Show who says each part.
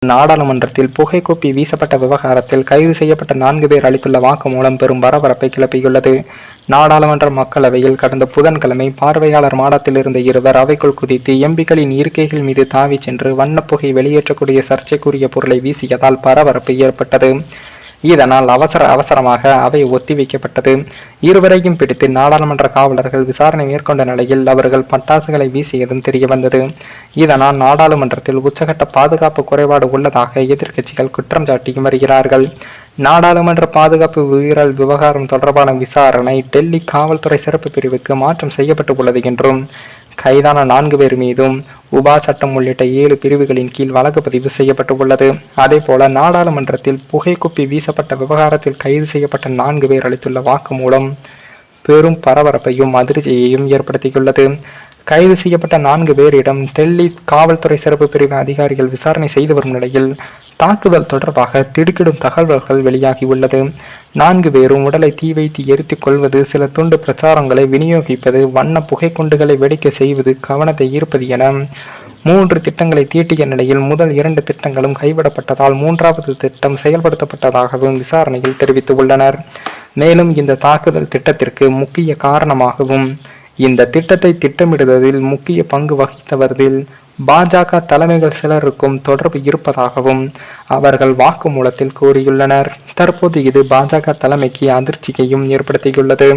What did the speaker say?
Speaker 1: நாடாளுமன்றத்தில் புகைக்குப்பி வீசப்பட்ட விவகாரத்தில் கைது செய்யப்பட்ட 4 பேர் அளித்துள்ள வாக்குமூலம் பெரும் பரபரப்பை கிளப்பியுள்ளது. நாடாளுமன்ற மக்களவையில் கடந்த புதன்கிழமை பார்வையாளர் மாடத்தில் இருந்த இருவர் அவைக்குள் குதித்து எம்பிக்களின் இருக்கைகள் மீது தாவி சென்று வண்ணப்புகை வெளியேற்றக்கூடிய சர்ச்சைக்குரிய பொருளை வீசியதால் பரபரப்பு ஏற்பட்டது. இதனால் அவசரமாக அவை ஒத்திவைக்கப்பட்டது. இருவரையும் பிடித்து நாடாளுமன்ற காவலர்கள் விசாரணை மேற்கொண்ட நிலையில் அவர்கள் பட்டாசுகளை வீசியதும் தெரியவந்தது. இதனால் நாடாளுமன்றத்தில் உச்சகட்ட பாதுகாப்பு குறைபாடு உள்ளதாக எதிர்க்கட்சிகள் குற்றம் சாட்டி வருகிறார்கள். நாடாளுமன்ற பாதுகாப்பு மீறல் விவகாரம் தொடர்பான விசாரணை டெல்லி காவல்துறை சிறப்பு பிரிவுக்கு மாற்றம் செய்யப்பட்டு உள்ளது என்றும், கைதான 4 பேர் மீதும் உபா சட்டம் உள்ளிட்ட 7 பிரிவுகளின் கீழ் வழக்கு பதிவு செய்யப்பட்டு உள்ளது. அதேபோல நாடாளுமன்றத்தில் புகைக்குப்பி வீசப்பட்ட விவகாரத்தில் கைது செய்யப்பட்ட 4 பேர் அளித்துள்ள வாக்குமூலம் பெரும் பரபரப்பையும் அதிர்ச்சியையும் ஏற்படுத்தியுள்ளது. கைது செய்யப்பட்ட 4 பேரிடம் டெல்லி காவல்துறை சிறப்பு பிரிவு அதிகாரிகள் விசாரணை செய்து வரும் நிலையில் தாக்குதல் தொடர்பாக திடுக்கிடும் தகவல்கள் வெளியாகியுள்ளது. 4 பேரும் உடலை தீ வைத்து எரித்துக் கொள்வது, சில துண்டு பிரச்சாரங்களை விநியோகிப்பது, வண்ண புகைக்குண்டுகளை வெடிக்க செய்வது, கவனத்தை ஈர்ப்பது என 3 திட்டங்களை தீட்டிய நிலையில் முதல் 2 திட்டங்களும் கைவிடப்பட்டதால் 3வது திட்டம் செயல்படுத்தப்பட்டதாகவும் விசாரணையில் தெரிவித்துள்ளனர். மேலும் இந்த தாக்குதல் திட்டத்திற்கு முக்கிய காரணமாகவும் இந்த திட்டத்தை திட்டமிடுவதில் முக்கிய பங்கு வகித்தவர்களில் பாஜக தலைமைகள் சிலருக்கும் தொடர்பு இருப்பதாகவும் அவர்கள் வாக்குமூலத்தில் கூறியுள்ளனர். தற்போது இது பாஜக தலைமைக்கு அதிர்ச்சியையும் ஏற்படுத்தியுள்ளது.